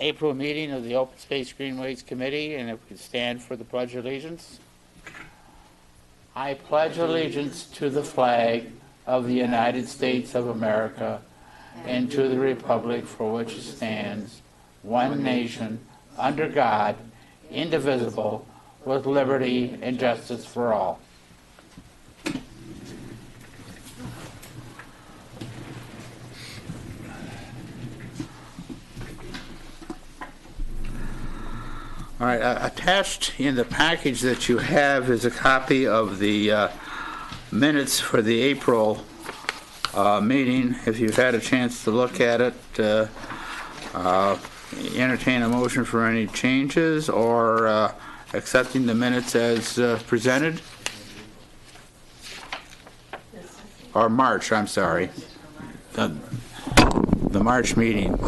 April meeting of the Open Space Greenways Committee, and if we could stand for the Pledge of Allegiance. I pledge allegiance to the flag of the United States of America and to the republic for which it stands, one nation, under God, indivisible, with liberty and justice for all. All right, attached in the package that you have is a copy of the minutes for the April meeting. If you've had a chance to look at it, entertain a motion for any changes or accepting the minutes as presented. Or March, I'm sorry. The March meeting.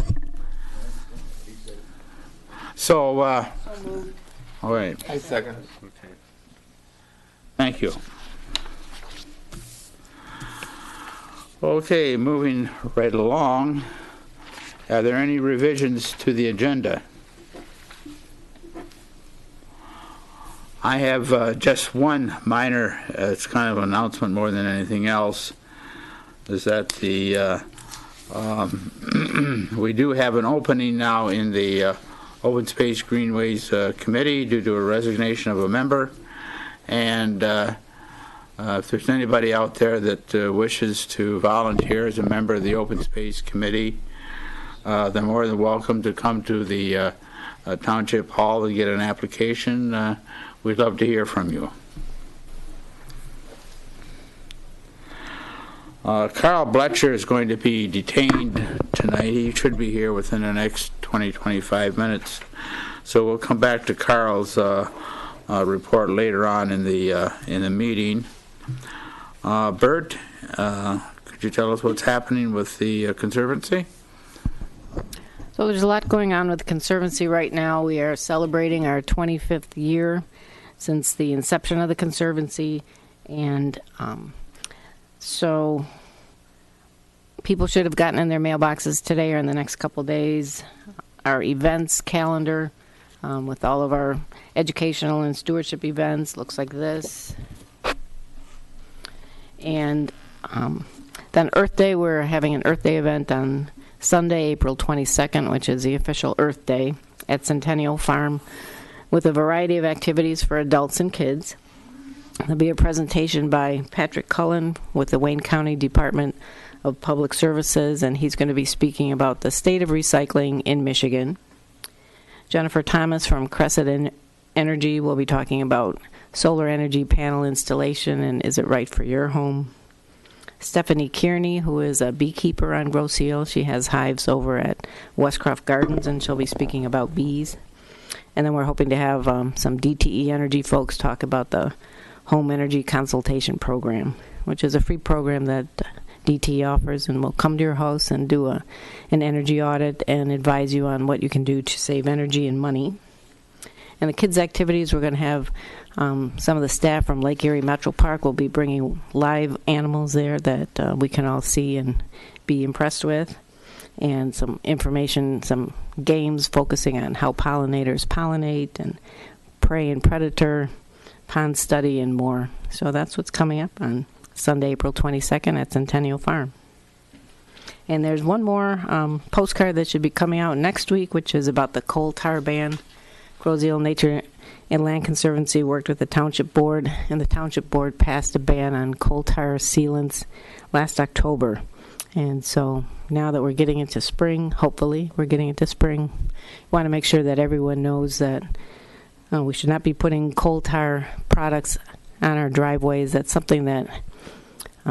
So, all right. I second. Okay. Thank you. Okay, moving right along. Are there any revisions to the agenda? I have just one minor, it's kind of an announcement more than anything else, is that the we do have an opening now in the Open Space Greenways Committee due to a resignation of a member, and if there's anybody out there that wishes to volunteer as a member of the Open Space Committee, they're more than welcome to come to the Township Hall to get an application. We'd love to hear from you. Carl Bletcher is going to be detained tonight. He should be here within the next 20-25 minutes. So we'll come back to Carl's report later on in the meeting. Bert, could you tell us what's happening with the Conservancy? So there's a lot going on with the Conservancy right now. We are celebrating our 25th year since the inception of the Conservancy, and so people should have gotten in their mailboxes today or in the next couple days our events calendar with all of our educational and stewardship events. Looks like this. And then Earth Day, we're having an Earth Day event on Sunday, April 22nd, which is the official Earth Day at Centennial Farm, with a variety of activities for adults and kids. There'll be a presentation by Patrick Cullen with the Wayne County Department of Public Services, and he's going to be speaking about the state of recycling in Michigan. Jennifer Thomas from Crescent Energy will be talking about solar energy panel installation and is it right for your home. Stephanie Kearney, who is a beekeeper on Grosse Ile, she has hives over at Westcroft Gardens, and she'll be speaking about bees. And then we're hoping to have some DTE Energy folks talk about the Home Energy Consultation Program, which is a free program that DTE offers, and will come to your house and do an energy audit and advise you on what you can do to save energy and money. And the kids' activities, we're going to have some of the staff from Lake Erie Metro Park will be bringing live animals there that we can all see and be impressed with, and some information, some games focusing on how pollinators pollinate and prey and predator, pond study, and more. So that's what's coming up on Sunday, April 22nd at Centennial Farm. And there's one more postcard that should be coming out next week, which is about the coal tar ban. Grosse Ile Nature and Land Conservancy worked with the Township Board, and the Township Board passed a ban on coal tar sealants last October. And so now that we're getting into spring, hopefully we're getting into spring, we want to make sure that everyone knows that we should not be putting coal tar products on our driveways. That's something that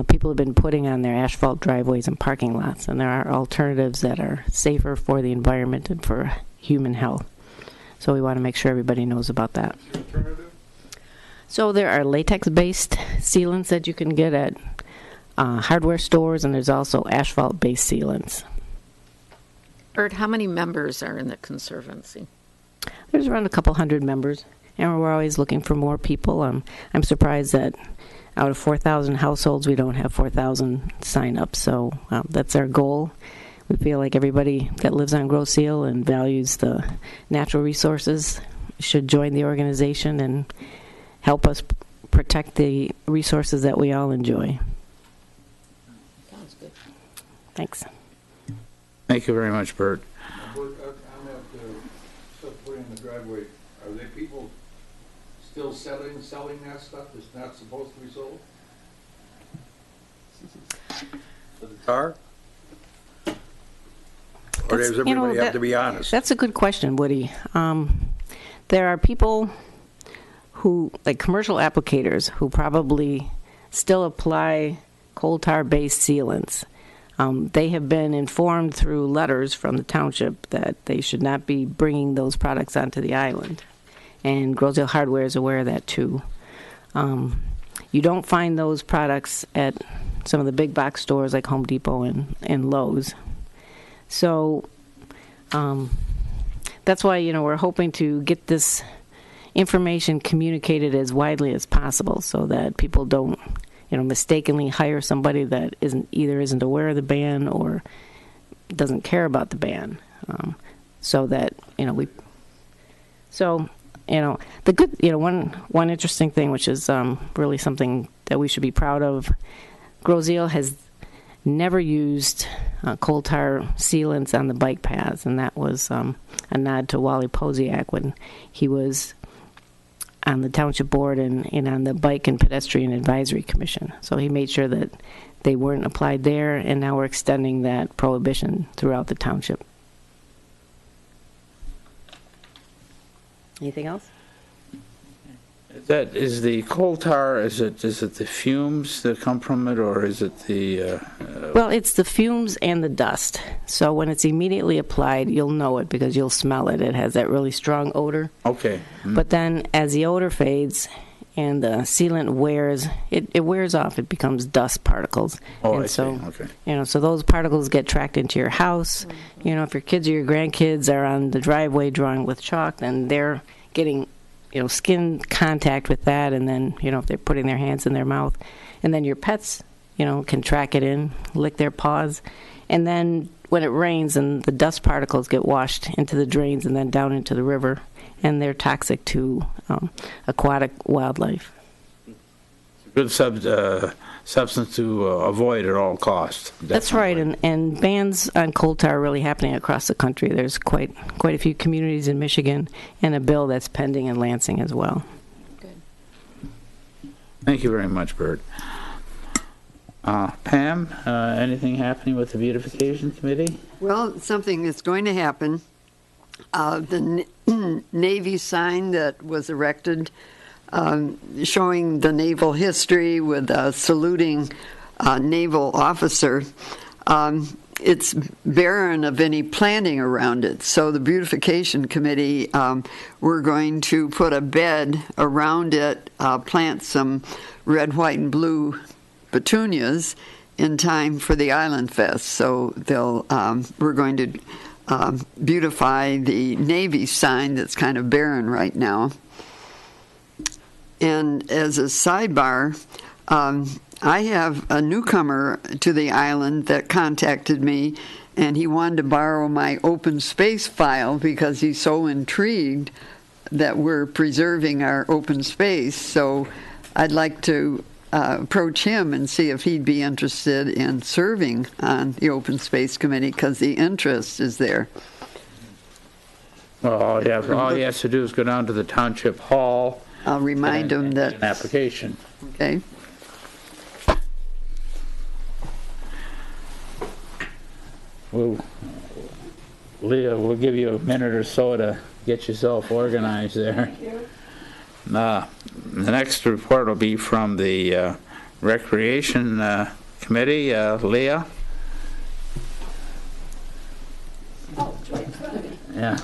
people have been putting on their asphalt driveways and parking lots, and there are alternatives that are safer for the environment and for human health. So we want to make sure everybody knows about that. So there are latex-based sealants that you can get at hardware stores, and there's also asphalt-based sealants. Bert, how many members are in the Conservancy? There's around a couple hundred members, and we're always looking for more people. I'm surprised that out of 4,000 households, we don't have 4,000 sign-ups, so that's our goal. We feel like everybody that lives on Grosse Ile and values the natural resources should join the organization and help us protect the resources that we all enjoy. Sounds good. Thanks. Thank you very much, Bert. On that stuff putting in the driveway, are there people still selling that stuff that's not supposed to be sold? For the tar? Or does everybody have to be honest? That's a good question, Woody. There are people who, like commercial applicators, who probably still apply coal tar-based sealants. They have been informed through letters from the township that they should not be bringing those products onto the island. And Grosse Ile Hardware is aware of that, too. You don't find those products at some of the big box stores like Home Depot and Lowe's. So that's why, we're hoping to get this information communicated as widely as possible so that people don't, mistakenly hire somebody that isn't aware of the ban or doesn't care about the ban. So that, the good, one interesting thing, which is really something that we should be proud of, Grosse Ile has never used coal tar sealants on the bike paths, and that was a nod to Wally Posiak when he was on the township board and on the Bike and Pedestrian Advisory Commission. So he made sure that they weren't applied there, and now we're extending that prohibition throughout the township. Anything else? Is the coal tar, is it the fumes that come from it, or is it the... Well, it's the fumes and the dust. So when it's immediately applied, you'll know it because you'll smell it. It has that really strong odor. Okay. But then as the odor fades and the sealant wears, it wears off. It becomes dust particles. Oh, and I so, see. Okay. So those particles get tracked into your house. If your kids or your grandkids are on the driveway drawing with chalk, then they're getting skin contact with that, and then, if they're putting their hands in their mouth. And then your pets, can track it in, lick their paws. And then when it rains and the dust particles get washed into the drains and then down into the river, and they're toxic to aquatic wildlife. Good substance to avoid at all costs. Definitely. That's right, and bans on coal tar are really happening across the country. There's quite a few communities in Michigan, and a bill that's pending in Lansing as well. Good. Thank you very much, Bert. Pam, anything happening with the beautification committee? Well, something that's going to happen. The Navy sign that was erected showing the naval history with a saluting naval officer, it's barren of any planning around it. So the beautification committee, we're going to put a bed around it, plant some red, white, and blue petunias in time for the Island Fest. So we're going to beautify the Navy sign that's kind of barren right now. And as a sidebar, I have a newcomer to the island that contacted me, and he wanted to borrow my open space file because he's so intrigued that we're preserving our open space. So I'd like to approach him and see if he'd be interested in serving on the Open Space Committee because the interest is there. Well, all he has to do is go down to the township hall. I'll remind him that. An application. Okay. Leah, we'll give you a minute or so to get yourself organized there. Thank you. The next report will be from the Recreation Committee. Leah? Oh, it's right in front of me. Yeah.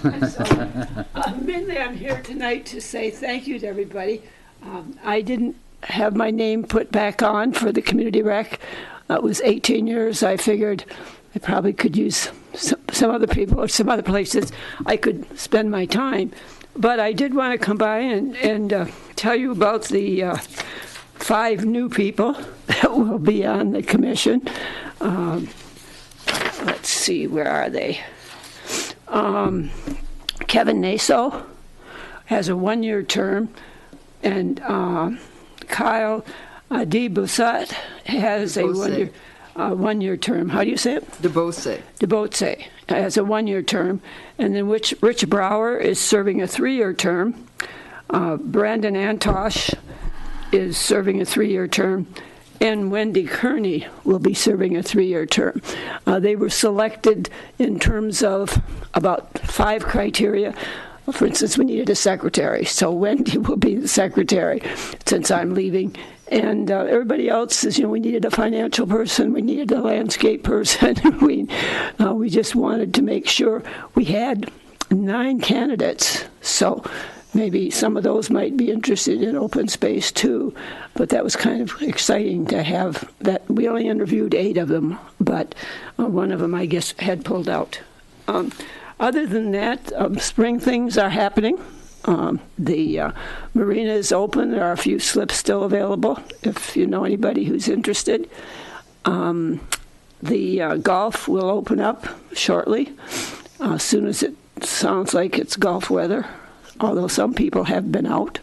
Mainly I'm here tonight to say thank you to everybody. I didn't have my name put back on for the community rec. It was 18 years. I figured I probably could use some other people or some other places I could spend my time. But I did want to come by and tell you about the 5 new people that will be on the commission. Let's see, where are they? Kevin Naso has a one-year term, and Kyle D. Bussat has a DeBose. one-year term. How do you say it? DeBose. DeBose has a one-year term, and then Rich Brower is serving a 3-year term. Brandon Antosh is serving a 3-year term, and Wendy Kearney will be serving a 3-year term. They were selected in terms of about 5 criteria. For instance, we needed a secretary, so Wendy will be the secretary since I'm leaving. And everybody else is, we needed a financial person, we needed a landscape person. We just wanted to make sure we had 9 candidates. So maybe some of those might be interested in open space too. But that was kind of exciting to have that. We only interviewed 8 of them, but one of them, I guess, had pulled out. Other than that, spring things are happening. The marina is open. There are a few slips still available if you know anybody who's interested. The golf will open up shortly, as soon as it sounds like it's golf weather, although some people have been out.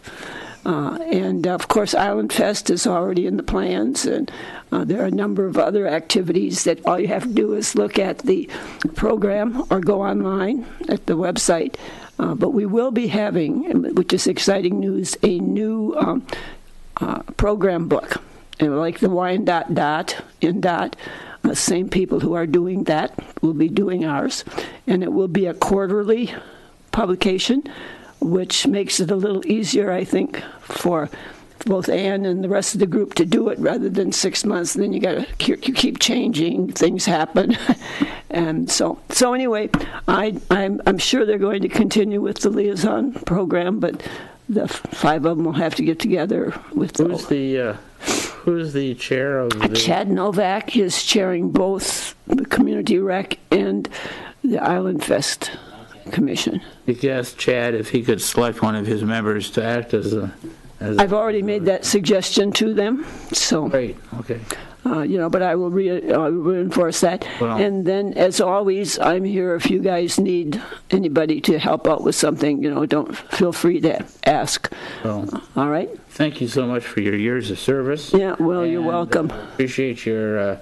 And, of course, Island Fest is already in the plans, and there are a number of other activities that all you have to do is look at the program or go online at the website. But we will be having, which is exciting news, a new program book. And like the Wine in Dot, the same people who are doing that will be doing ours. And it will be a quarterly publication, which makes it a little easier, I think, for both Ann and the rest of the group to do it rather than 6 months. And then you keep changing, things happen. And so anyway, I'm sure they're going to continue with the liaison program, but the 5 of them will have to get together with Who's the chair of the... Chad Novak is chairing both the Community Rec and the Island Fest Commission. You could ask Chad if he could select one of his members to act as a... I've already made that suggestion to them, so... Great, okay. But I will reinforce that. Well, and then, as always, I'm here if you guys need anybody to help out with something. Don't feel free to ask. well, All right? thank you so much for your years of service. Yeah, well, you're And, welcome. Appreciate your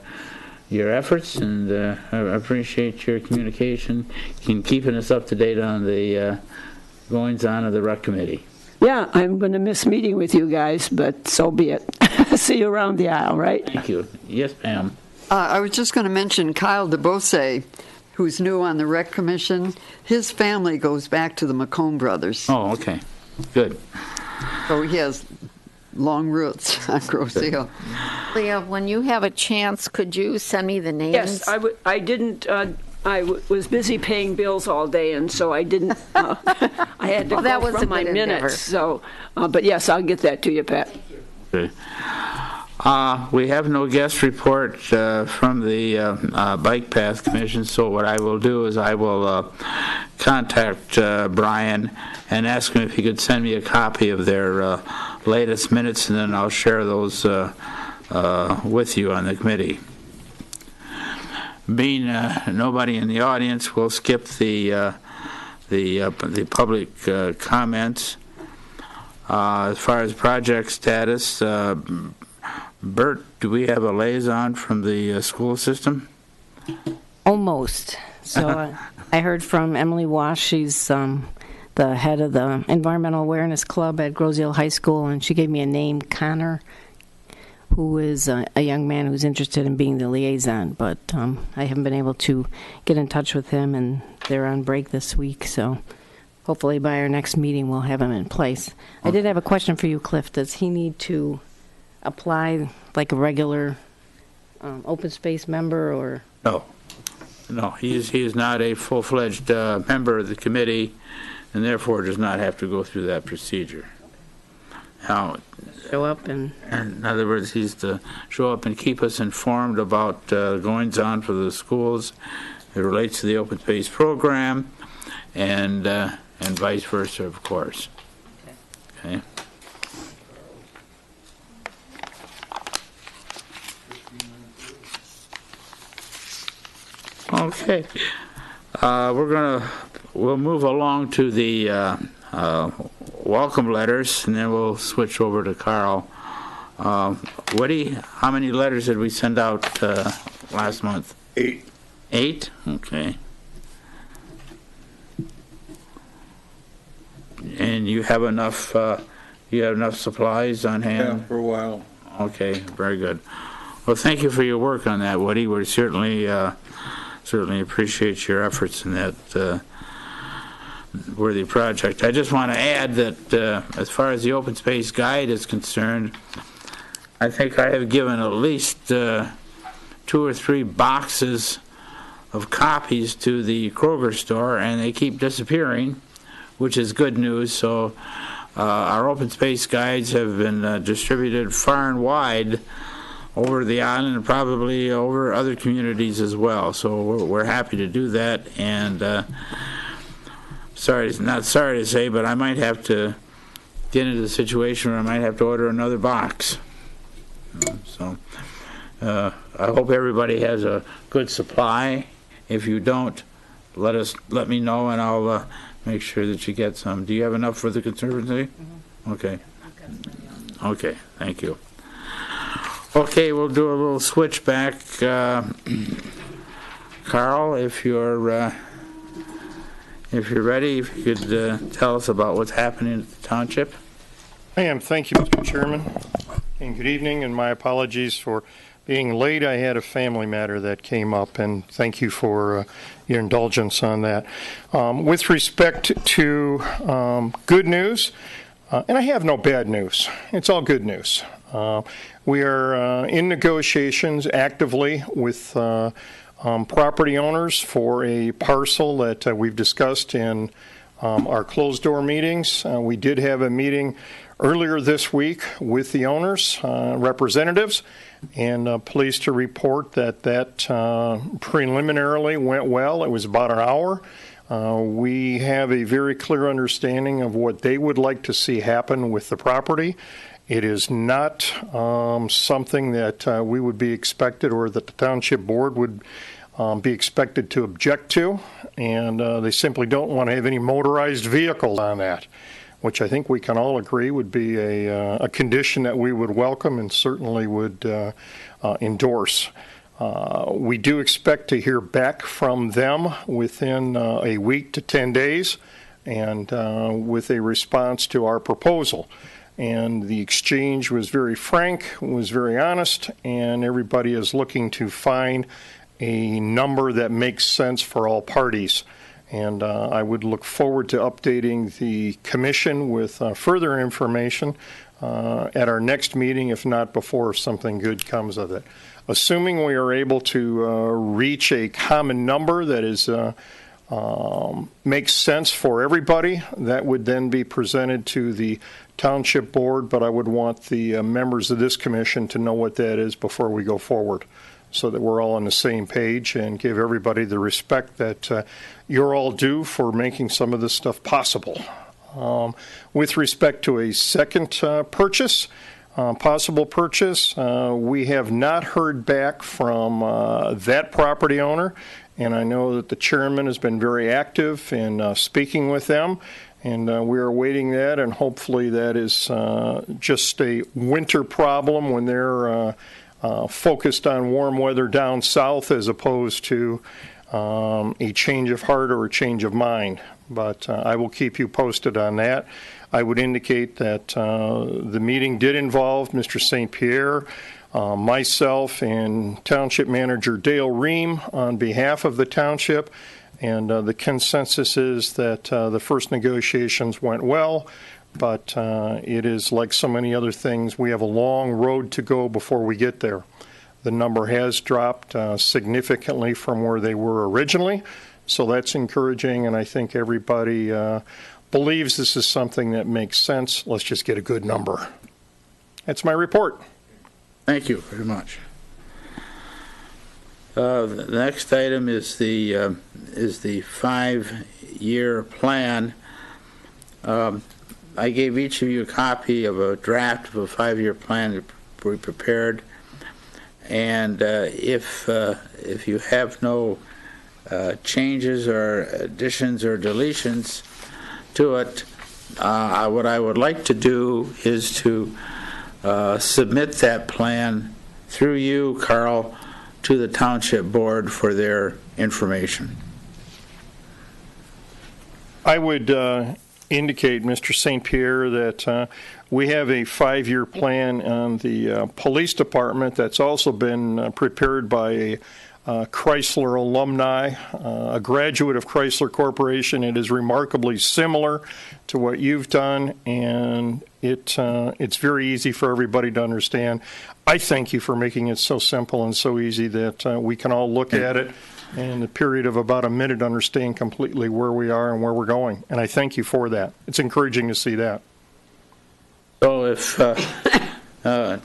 efforts, and I appreciate your communication and keeping us up to date on the goings-on of the rec committee. Yeah, I'm going to miss meeting with you guys, but so be it. See you around the aisle, right? Thank you. Yes, Pam. I was just going to mention Kyle DeBose, who's new on the Rec Commission. His family goes back to the McComb brothers, Oh, okay. Good. so he has long roots on Grosse Hill. Leah, when you have a chance, could you send me the names? Yes, I didn't. Was busy paying bills all day, and so I didn't. I had to that go was from a my good endeavor. minutes. So, but yes, I'll get that to you, Pat. Okay. We have no guest report from the Bike Path Commission, so what I will do is I will contact Brian and ask him if he could send me a copy of their latest minutes, and then I'll share those with you on the committee. Being nobody in the audience, we'll skip the public comments. As far as project status, Bert, do we have a liaison from the school system? Almost. So I heard from Emily Wash. She's the head of the Environmental Awareness Club at Grosse Hill High School, and she gave me a name, Connor, who is a young man who's interested in being the liaison. But I haven't been able to get in touch with him, and they're on break this week, so hopefully by our next meeting we'll have him in place. I did have a question for you, Cliff. Does he need to apply like a regular open space member, or? No, he is not a full-fledged member of the committee, and therefore does not have to go through that procedure. Now, Show up and... in other words, he's to show up and keep us informed about goings-on for the schools. It relates to the open space program, and vice versa, of course. Okay. Okay. We'll move along to the welcome letters, and then we'll switch over to Carl. Woody, how many letters did we send out last month? 8. 8? Okay. And you have enough supplies on hand? Yeah, for a while. Okay, very good. Well, thank you for your work on that, Woody. We certainly appreciate your efforts in that worthy project. I just want to add that as far as the open space guide is concerned, I think I have given at least 2 or 3 boxes of copies to the Kroger store, and they keep disappearing, which is good news. So our open space guides have been distributed far and wide over the island and probably over other communities as well. So we're happy to do that, and not sorry to say, but I might have to get into the situation where I might have to order another box. So I hope everybody has a good supply. If you don't, let me know, and I'll make sure that you get some. Do you have enough for the Conservancy? Mm-hmm. Okay. Okay, thank you. Okay, we'll do a little switch back. Carl, if you're ready, if you could tell us about what's happening at the township. I am. Thank you, Mr. Chairman, and good evening, and my apologies for being late. I had a family matter that came up, and thank you for your indulgence on that. With respect to good news, and I have no bad news. It's all good news. We are in negotiations actively with property owners for a parcel that we've discussed in our closed-door meetings. We did have a meeting earlier this week with the owners, representatives, and pleased to report that preliminarily went well. It was about an hour. We have a very clear understanding of what they would like to see happen with the property. It is not something that we would be expected, or that the township board would be expected to object to, and they simply don't want to have any motorized vehicles on that, which I think we can all agree would be a condition that we would welcome and certainly would endorse. We do expect to hear back from them within a week to 10 days, and with a response to our proposal. And the exchange was very frank, was very honest, and everybody is looking to find a number that makes sense for all parties. And I would look forward to updating the commission with further information at our next meeting, if not before, if something good comes of it. Assuming we are able to reach a common number that is makes sense for everybody, that would then be presented to the township board, but I would want the members of this commission to know what that is before we go forward, so that we're all on the same page and give everybody the respect that you're all due for making some of this stuff possible. With respect to a second possible purchase, we have not heard back from that property owner, and I know that the chairman has been very active in speaking with them, and we are awaiting that, and hopefully that is just a winter problem when they're focused on warm weather down south, as opposed to a change of heart or a change of mind. But I will keep you posted on that. I would indicate that the meeting did involve Mr. St. Pierre, myself, and Township Manager Dale Ream on behalf of the township. And the consensus is that the first negotiations went well, but it is like so many other things. We have a long road to go before we get there. The number has dropped significantly from where they were originally, so that's encouraging, and I think everybody believes this is something that makes sense. Let's just get a good number. That's my report. Thank you very much. The next item is the 5-year plan. I gave each of you a copy of a draft of a 5-year plan that we prepared, and if you have no changes or additions or deletions to it, what I would like to do is to submit that plan through you, Carl, to the Township Board for their information. I would indicate, Mr. St. Pierre, that we have a 5-year plan on the police department that's also been prepared by a Chrysler alumni, a graduate of Chrysler Corporation. It is remarkably similar to what you've done, and it's very easy for everybody to understand. I thank you for making it so simple and so easy that we can all look at it in a period of about a minute understand completely where we are and where we're going. And I thank you for that. It's encouraging to see that. So if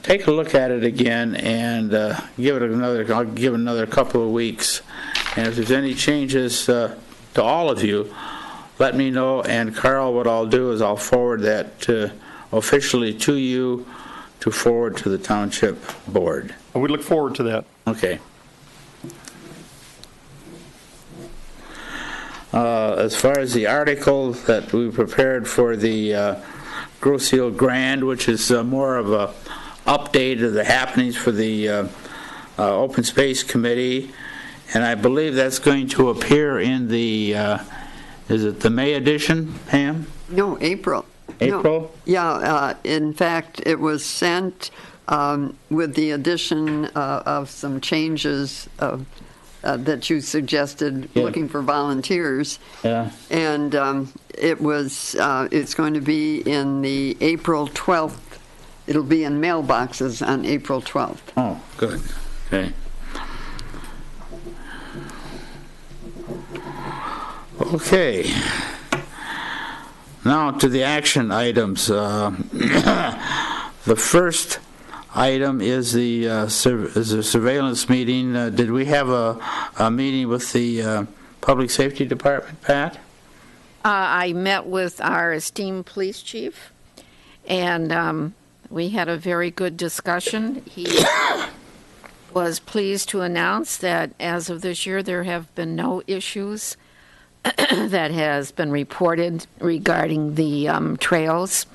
take a look at it again and I'll give it another couple of weeks. And if there's any changes to all of you, let me know. And Carl, what I'll do is I'll forward that officially to you to forward to the Township Board. We look forward to that. Okay. As far as the article that we prepared for the Grosse Ile Grand, which is more of a update of the happenings for the Open Space Committee, and I believe that's going to appear in the, is it the May edition, Pam? No, April. April? No. Yeah, in fact, it was sent with the addition of some changes that you suggested, Yeah. looking for volunteers. Yeah. And it's going to be in the April 12th. It'll be in mailboxes on April 12th. Oh, good. Okay. Okay. Now to the action items. The first item is the surveillance meeting. Did we have a meeting with the Public Safety Department, Pat? I met with our esteemed police chief, and we had a very good discussion. He was pleased to announce that as of this year, there have been no issues that has been reported regarding the trails.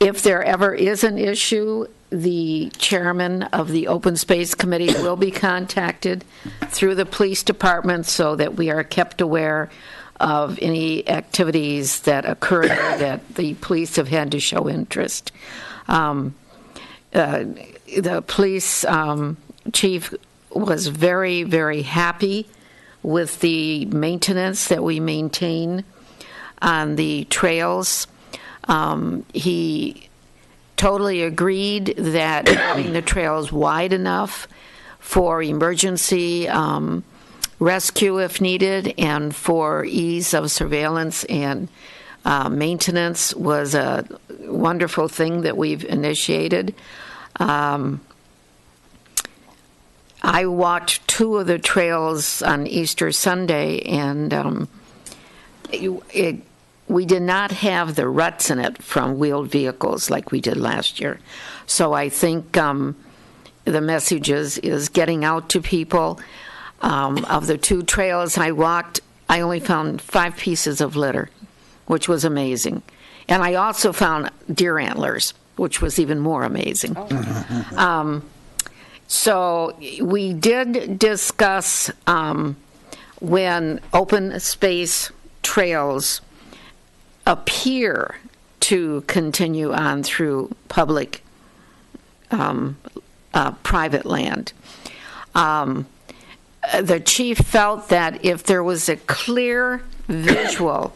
If there ever is an issue, the chairman of the Open Space Committee will be contacted through the police department so that we are kept aware of any activities that occur there that the police have had to show interest. The police chief was very, very happy with the maintenance that we maintain on the trails. He totally agreed that having the trails wide enough for emergency rescue if needed and for ease of surveillance and maintenance was a wonderful thing that we've initiated. I walked 2 of the trails on Easter Sunday, and we did not have the ruts in it from wheeled vehicles like we did last year. So I think the message is getting out to people. Of the 2 trails I walked, I only found 5 pieces of litter, which was amazing. And I also found deer antlers, which was even more amazing. So we did discuss when open space trails appear to continue on through public, private land. The chief felt that if there was a clear visual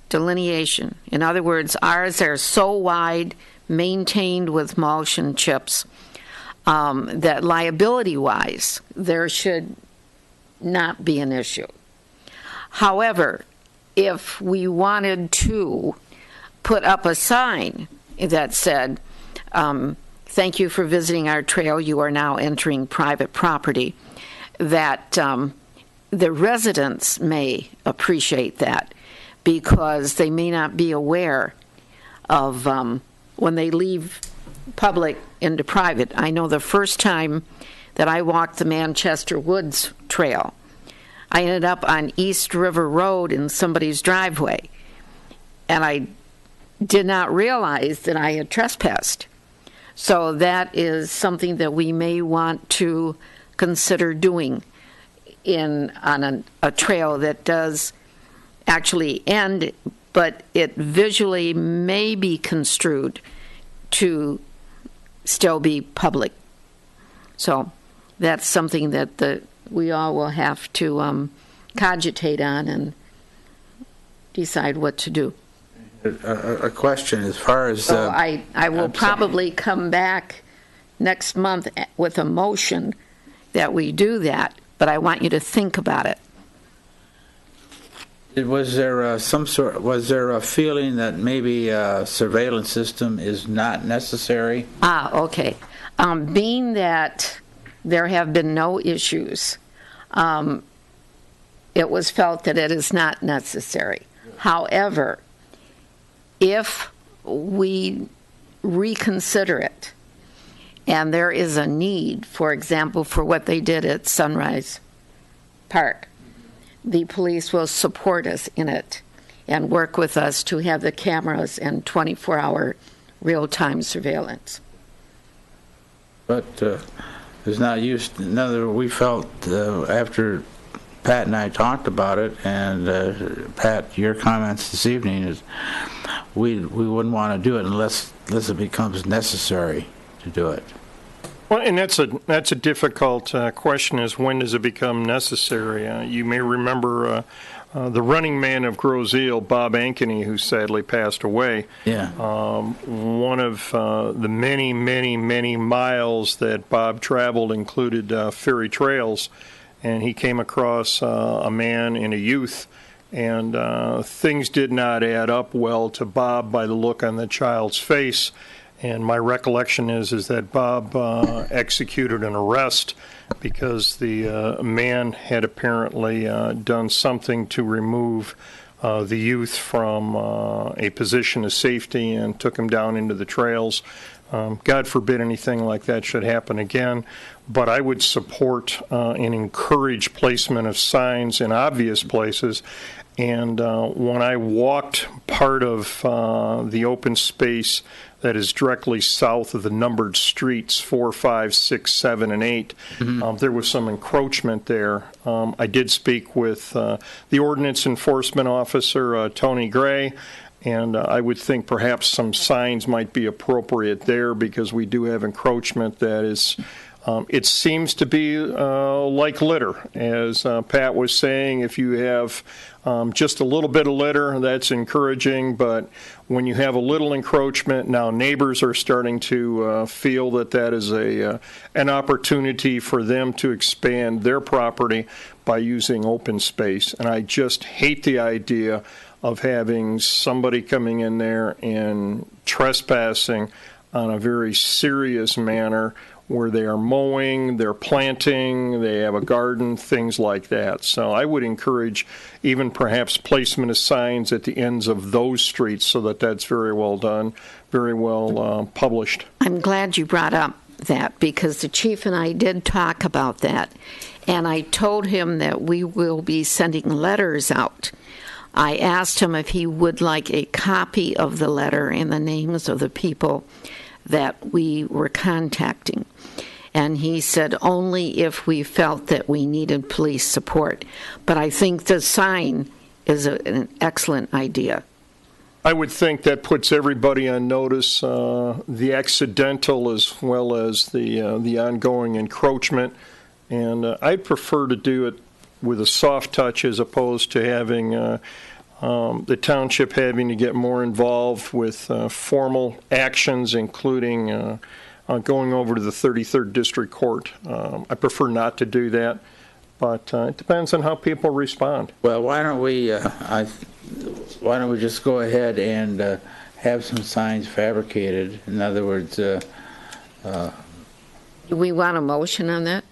delineation, in other words, ours are so wide, maintained with mulch and chips, that liability-wise, there should not be an issue. However, if we wanted to put up a sign that said, thank you for visiting our trail, you are now entering private property, that the residents may appreciate that because they may not be aware of when they leave public into private. I know the first time that I walked the Manchester Woods Trail. I ended up on East River Road in somebody's driveway, and I did not realize that I had trespassed. So that is something that we may want to consider doing on a trail that does actually end, but it visually may be construed to still be public. So that's something that we all will have to cogitate on and decide what to do. A question as far as... So I will probably come back next month with a motion that we do that, but I want you to think about it. Was there was there a feeling that maybe a surveillance system is not necessary? Okay. Being that there have been no issues, it was felt that it is not necessary. However, if we reconsider it, and there is a need, for example, for what they did at Sunrise Park, the police will support us in it and work with us to have the cameras and 24-hour real-time surveillance. But it's not used. We felt after Pat and I talked about it, and Pat, your comments this evening is we wouldn't want to do it unless it becomes necessary to do it. Well, and that's a difficult question, is when does it become necessary? You may remember the running man of Groseal, Bob Ankeny, who sadly passed away. Yeah. One of the many, many, many miles that Bob traveled included ferry trails, and he came across a man and a youth, and things did not add up well to Bob by the look on the child's face. And my recollection is that Bob executed an arrest because the man had apparently done something to remove the youth from a position of safety and took him down into the trails. God forbid anything like that should happen again, but I would support and encourage placement of signs in obvious places. And when I walked part of the open space that is directly south of the numbered streets 4, 5, 6, 7, and 8, there was some encroachment there. I did speak with the ordinance enforcement officer, Tony Gray, and I would think perhaps some signs might be appropriate there because we do have encroachment that is, it seems to be like litter. As Pat was saying, if you have just a little bit of litter, that's encouraging, but when you have a little encroachment, now neighbors are starting to feel that that is an opportunity for them to expand their property by using open space. And I just hate the idea of having somebody coming in there and trespassing on a very serious manner where they are mowing, they're planting, they have a garden, things like that. So I would encourage even perhaps placement of signs at the ends of those streets so that that's very well done, very well published. I'm glad you brought up that because the chief and I did talk about that, and I told him that we will be sending letters out. I asked him if he would like a copy of the letter and the names of the people that we were contacting. And he said only if we felt that we needed police support. But I think the sign is an excellent idea. I would think that puts everybody on notice, the accidental as well as the ongoing encroachment. And I'd prefer to do it with a soft touch as opposed to having the township having to get more involved with formal actions, including going over to the 33rd District Court. I prefer not to do that, but it depends on how people respond. Well, why don't we just go ahead and have some signs fabricated? In other words, do we want a motion on that?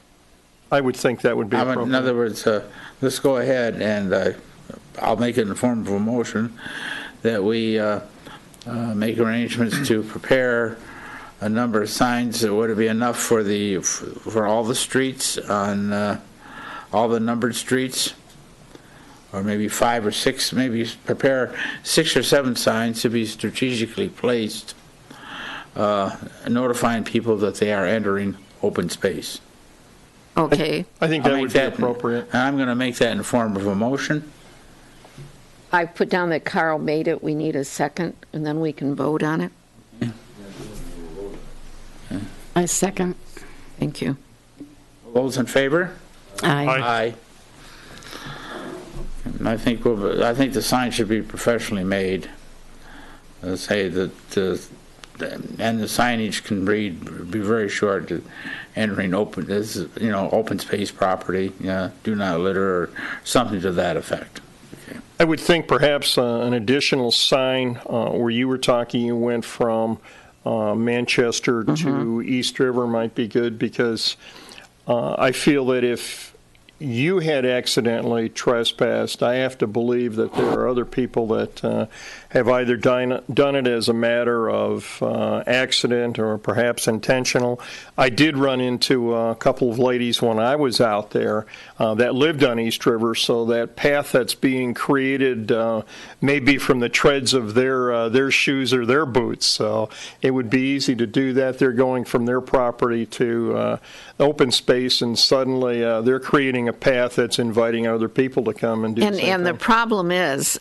I would think that would be appropriate. In other words, let's go ahead and I'll make it in the form of a motion that we make arrangements to prepare a number of signs. Would it be enough for all the streets on all the numbered streets? Or maybe 5 or 6, maybe prepare 6 or 7 signs to be strategically placed, notifying people that they are entering open space. Okay. I think that would be appropriate. And I'm going to make that in form of a motion. I put down that Carl made it. We need a second, and then we can vote on it. I second. Thank you. All those in favor? Aye. Aye. And I think the sign should be professionally made. Say that, and the signage can be very short. Entering open, open space property. Do not litter, or something to that effect. Okay. I would think perhaps an additional sign where you were talking, you went from Manchester to East River might be good, because I feel that if you had accidentally trespassed, I have to believe that there are other people that have either done it as a matter of accident or perhaps intentional. I did run into a couple of ladies when I was out there that lived on East River, so that path that's being created may be from the treads of their shoes or their boots. So it would be easy to do that. They're going from their property to open space, and suddenly they're creating a path that's inviting other people to come and do something. And the problem is,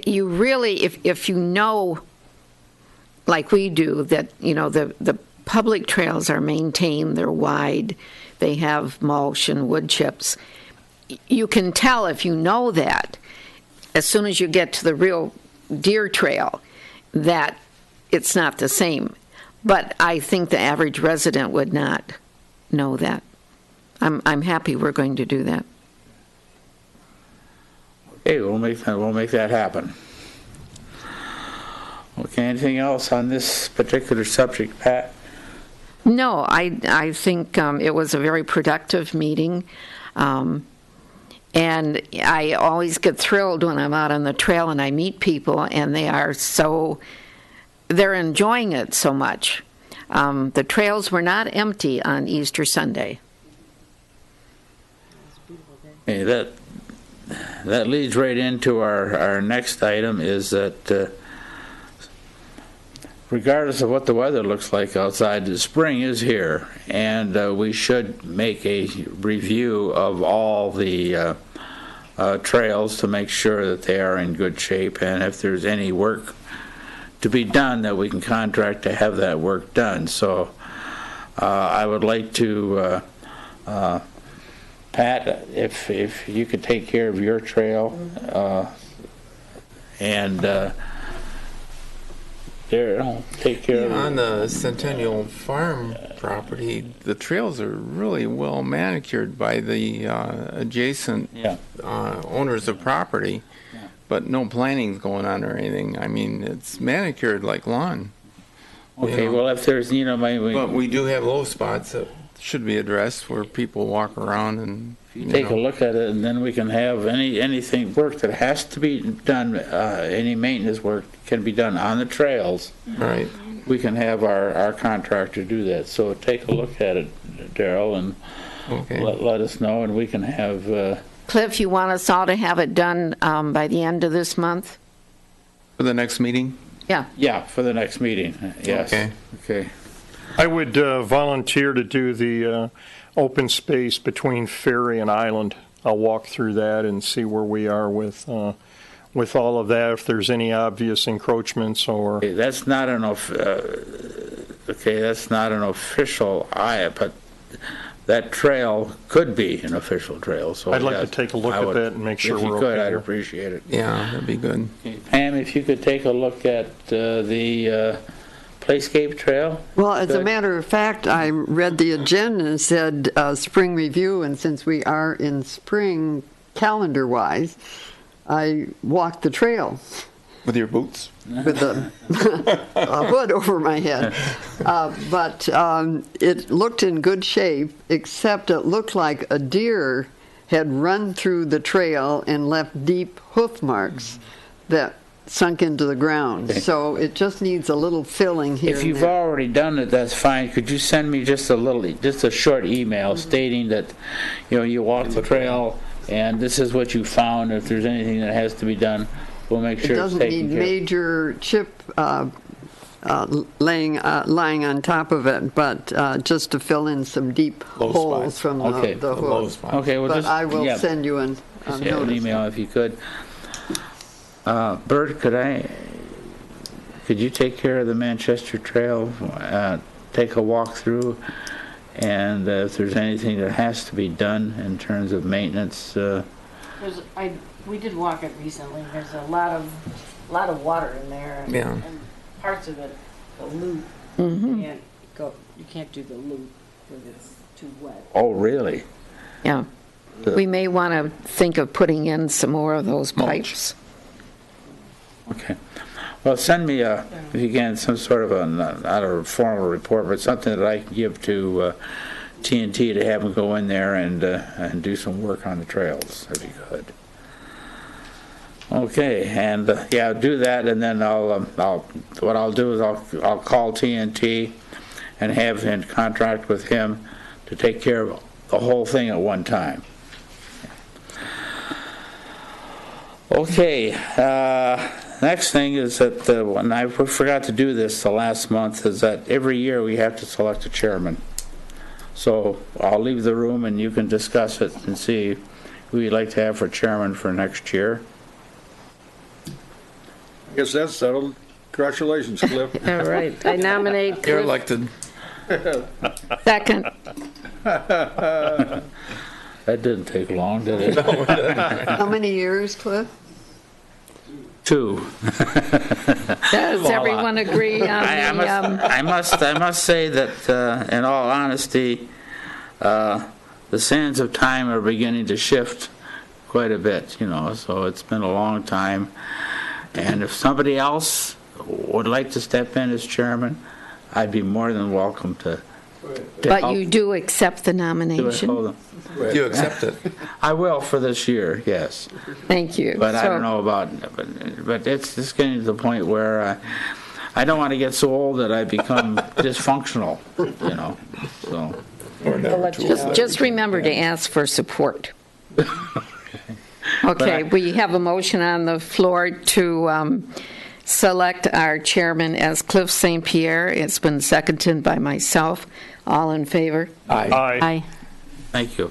you really, if you know, like we do, that the public trails are maintained, they're wide, they have mulch and wood chips. You can tell if you know that as soon as you get to the real deer trail that it's not the same. But I think the average resident would not know that. I'm happy we're going to do that. Okay, we'll make that happen. Okay, anything else on this particular subject, Pat? No, I think it was a very productive meeting. And I always get thrilled when I'm out on the trail and I meet people, and they're enjoying it so much. The trails were not empty on Easter Sunday. Hey, that leads right into our next item, is that regardless of what the weather looks like outside, the spring is here, and we should make a review of all the trails to make sure that they are in good shape, and if there's any work to be done, that we can contract to have that work done. So I would like to Pat, if you could take care of your trail, and Darryl, take care of on the Centennial Farm property. The trails are really well manicured by the adjacent owners of property, but no planning's going on or anything. I mean, it's manicured like lawn. Okay, well, if there's, but we do have low spots that should be addressed where people walk around and take a look at it, and then we can have anything work that has to be done, any maintenance work can be done on the trails. Right. We can have our contractor do that. So take a look at it, Darryl, and let us know, and we can have... Cliff, you want us all to have it done by the end of this month? For the next meeting? Yeah. Yeah, for the next meeting, yes. Okay. I would volunteer to do the open space between Ferry and Island. I'll walk through that and see where we are with all of that, if there's any obvious encroachments or... Okay, that's not an official but that trail could be an official trail. So I'd like to take a look at that and make sure we're okay. If you could, I'd appreciate it. Yeah, that'd be good. Okay, Pam, if you could take a look at the Playscape Trail. Well, as a matter of fact, I read the agenda and it said spring review, and since we are in spring calendar-wise, I walked the trail. With your boots? With a hood over my head. But it looked in good shape, except it looked like a deer had run through the trail and left deep hoof marks that sunk into the ground. Okay. So it just needs a little filling here If and you've there. already done it, that's fine. Could you send me just a short email stating that, you walked the trail and this is what you found. If there's anything that has to be done, we'll make It sure it's doesn't taken need care of. major chip lying on top of it, but just to fill in some deep Low holes spots. from Okay. the Low hook. spot. Okay, well, But just, I will yeah, send you an just an notice. email if you could. Bert, could you take care of the Manchester Trail? Take a walk through, and if there's anything that has to be done in terms of maintenance, We did walk it recently. There's a lot of water in there. Yeah. And parts of it, the loop, Mm-hmm. you can't do the loop because it's too wet. oh, really? Yeah. We may want to think of putting in some more of those pipes. Okay. Well, send me, if you can, some sort of not a formal report, but something that I can give to TNT to have them go in there and do some work on the trails. That'd be good. Okay, and yeah, do that, and then what I'll do is I'll call TNT and have in contract with him to take care of the whole thing at one time. Okay. Next thing is that, and I forgot to do this the last month, is that every year we have to select a chairman. So I'll leave the room and you can discuss it and see who you'd like to have for chairman for next year. I guess that's settled. Congratulations, Cliff. All right. I nominate You're Cliff. elected. Second. That didn't take long, did it? How many years, Cliff? 2. Does everyone agree on I must say that, in all honesty, the sands of time are beginning to shift quite a bit, so it's been a long time. And if somebody else would like to step in as chairman, I'd be more than welcome to But help you do accept the do it. nomination? Hold on. You accept it. I will for this year, yes. Thank you. But I So- don't know about, but it's just getting to the point where I don't want to get so old that I become dysfunctional, so. Or never too old. Just remember to ask for support. Okay, we have a motion on the floor to select our chairman as Cliff St. Pierre. It's been seconded by myself. All in favor? Aye. Aye. Thank you.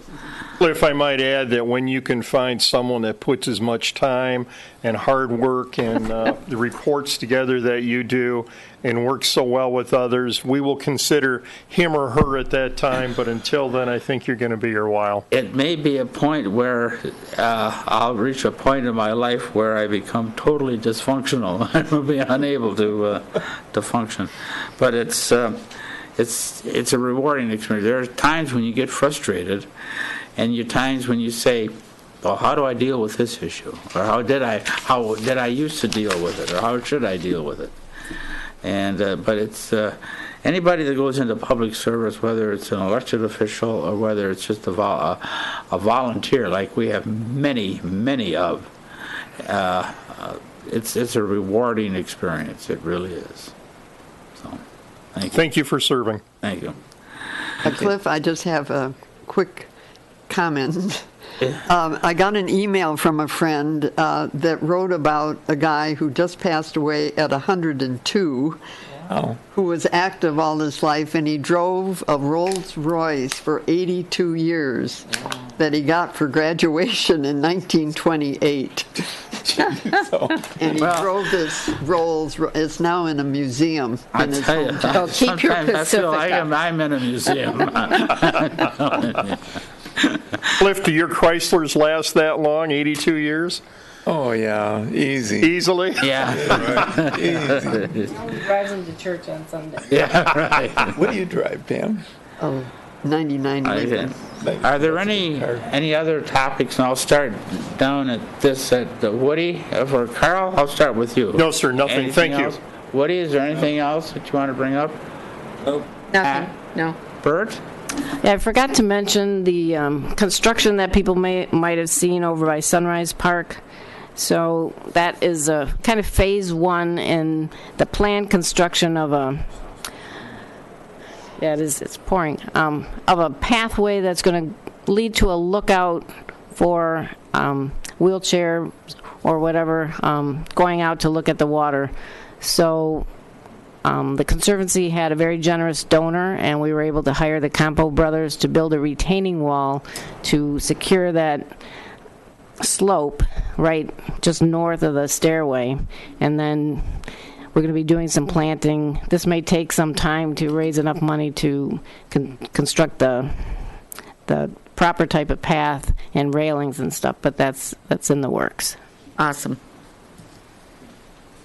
If I might add that when you can find someone that puts as much time and hard work and the reports together that you do and works so well with others, we will consider him or her at that time, but until then, I think you're going to be here a while. It may be a point where I'll reach a point in my life where I become totally dysfunctional. I will be unable to function. But it's a rewarding experience. There are times when you get frustrated, and there are times when you say, "Well, how do I deal with this issue?" Or how did I used to deal with it? Or how should I deal with it? And but it's anybody that goes into public service, whether it's an elected official or whether it's just a volunteer, like we have many of, it's a rewarding experience. It really is. So, thank you. Thank you for serving. Thank you. Cliff, I just have a quick comment. I got an email from a friend that wrote about a guy who just passed away at 102, Oh. who was active all his life, and he drove a Rolls Royce for 82 years that he got for graduation in 1928. And he drove this Rolls. It's now in a museum. I in his tell you, hometown. So keep your sometimes I feel like Pacifica. I'm in a museum. Cliff, do your Chryslers last that long, 82 years? Oh, yeah. Easy. Easily? Yeah. Easy. Drives them to church on Sunday. Yeah, right. What do you drive, Pam? Oh, 99 Lincoln. Are there any other topics? And I'll start down at Woody or Carl. I'll start with you. No, sir, nothing. Anything Thank you. else? Woody, is there anything else that you want to bring up? Nothing, no. Bert? Yeah, I forgot to mention the construction that people might have seen over by Sunrise Park So that is a kind of phase one in the planned construction of a, yeah, it's pouring, of a pathway that's going to lead to a lookout for wheelchair or whatever going out to look at the water. So the Conservancy had a very generous donor, and we were able to hire the Campo brothers to build a retaining wall to secure that slope right just north of the stairway. And then we're going to be doing some planting. This may take some time to raise enough money to construct the proper type of path and railings and stuff, but that's in the works. Awesome.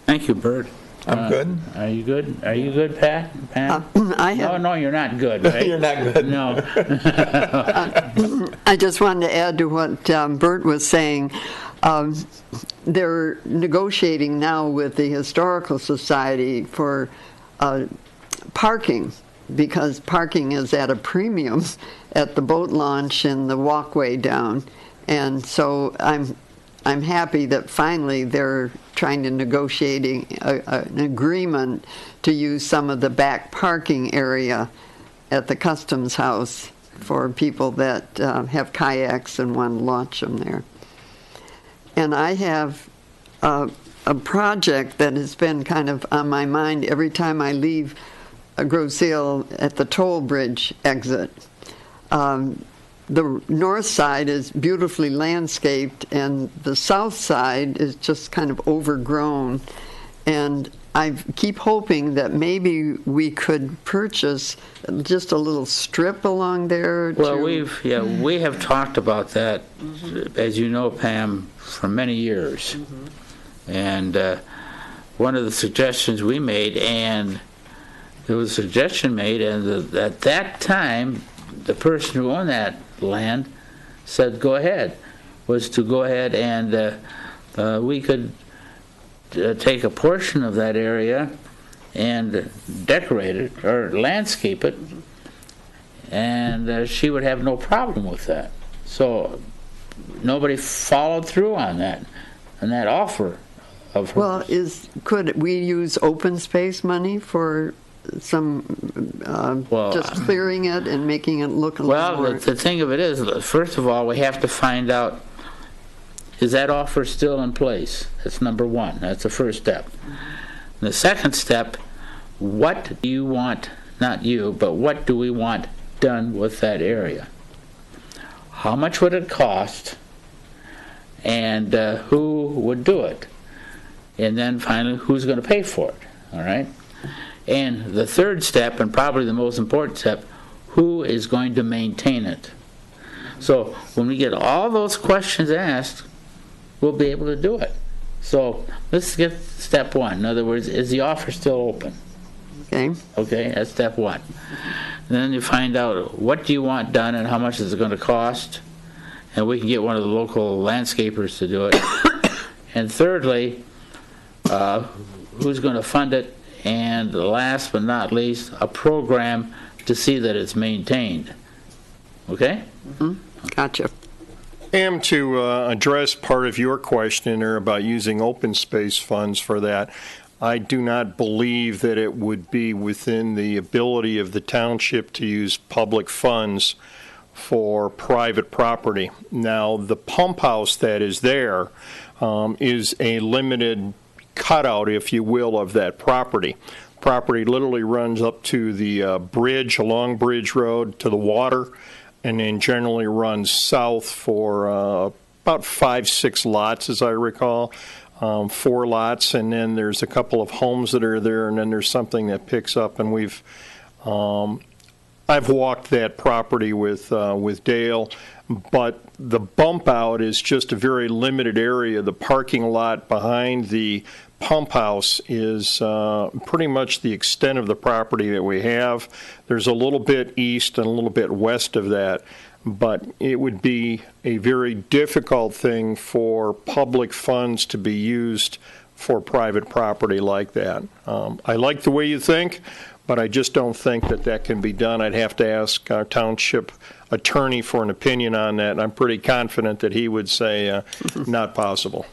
Thank you, Bert. I'm good. Are you good? Are you good, Pat? No, you're not good, right? You're not good. No. I just wanted to add to what Bert was saying. They're negotiating now with the Historical Society for parking, because parking is at a premium at the boat launch and the walkway down. And so I'm happy that finally they're trying to negotiate an agreement to use some of the back parking area at the Customs House for people that have kayaks and want to launch them there. And I have a project that has been kind of on my mind every time I leave Grosse Ile at the toll bridge exit. The north side is beautifully landscaped, and the south side is just kind of overgrown. And I keep hoping that maybe we could purchase just a little strip along there. Well, we have talked about that, as you know, Pam, for many years. And one of the suggestions we made, and there was a suggestion made, and at that time, the person who owned that land said go ahead, was to go ahead and we could take a portion of that area and decorate it or landscape it, and she would have no problem with that. So nobody followed through on that offer of hers. Well, could we use open space money for some just clearing it and making it look a little more? Well, the thing of it is, first of all, we have to find out, is that offer still in place? That's number one. That's the first step. The second step, what do you want, not you, but what do we want done with that area? How much would it cost? And who would do it? And then finally, who's going to pay for it? All right? And the third step, and probably the most important step, who is going to maintain it? So when we get all those questions asked, we'll be able to do it. So let's get step one. In other words, is the offer still open? Okay. Okay, that's step one. And then you find out what do you want done and how much is it going to cost, and we can get one of the local landscapers to do it. And thirdly, who's going to fund it? And last but not least, a program to see that it's maintained. Okay? Mm-hmm. Gotcha. Pam, to address part of your question there about using open space funds for that, I do not believe that it would be within the ability of the township to use public funds for private property. Now, the pump house that is there is a limited cutout, if you will, of that property. Property literally runs up to the bridge, along Bridge Road, to the water, and then generally runs south for about 5-6 lots, as I recall. 4 lots, and then there's a couple of homes that are there, and then there's something that picks up. And I've walked that property with Dale, but the bump out is just a very limited area. The parking lot behind the pump house is pretty much the extent of the property that we have. There's a little bit east and a little bit west of that, but it would be a very difficult thing for public funds to be used for private property like that. I like the way you think, but I just don't think that that can be done. I'd have to ask our township attorney for an opinion on that, and I'm pretty confident that he would say not possible.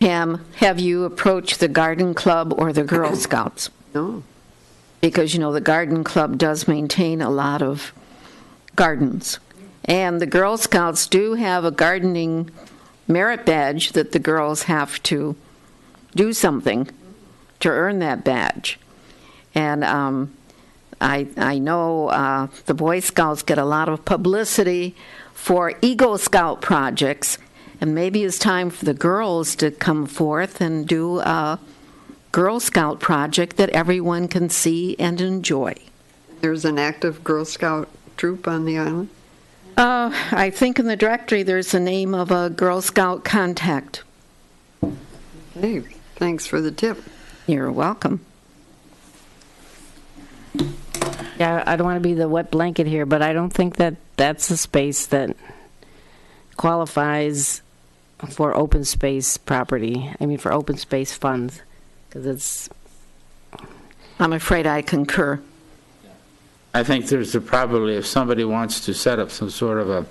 Pam, have you approached the garden club or the Girl Scouts? No. Because, you know, the garden club does maintain a lot of gardens. And the Girl Scouts do have a gardening merit badge that the girls have to do something to earn that badge. And I know the Boy Scouts get a lot of publicity for Eagle Scout projects, and maybe it's time for the girls to come forth and do a Girl Scout project that everyone can see and enjoy. There's an active Girl Scout troop on the island? I think in the directory there's the name of a Girl Scout contact. Hey, thanks for the tip. You're welcome. Yeah, I don't want to be the wet blanket here, but I don't think that that's a space that qualifies for open space property. I mean, for open space funds, because it's... I'm afraid I concur. I think there's probably, if somebody wants to set up some sort of a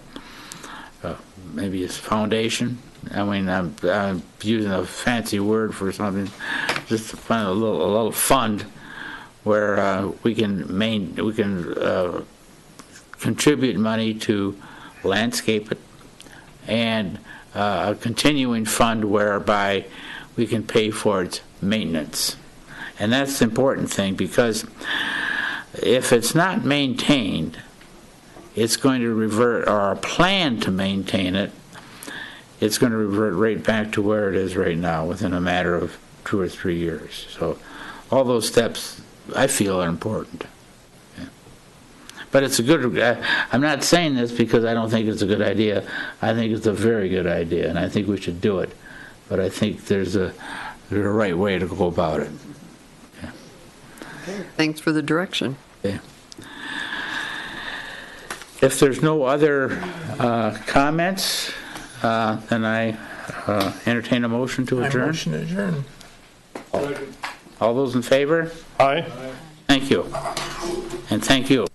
maybe a foundation. I mean, I'm using a fancy word for something, just to find a little fund where we can contribute money to landscape it, and a continuing fund whereby we can pay for its maintenance. And that's the important thing, because if it's not maintained, it's going to revert, or a plan to maintain it, it's going to revert right back to where it is right now within a matter of 2 or 3 years. So all those steps, I feel, are important. Yeah. But it's a good, I'm not saying this because I don't think it's a good idea. I think it's a very good idea, and I think we should do it. But I think there's a right way to go about it. Yeah. Thanks for the direction. Okay. If there's no other comments, then I entertain a motion to adjourn. Motion to adjourn. All those in favor? Aye. Thank you. And thank you.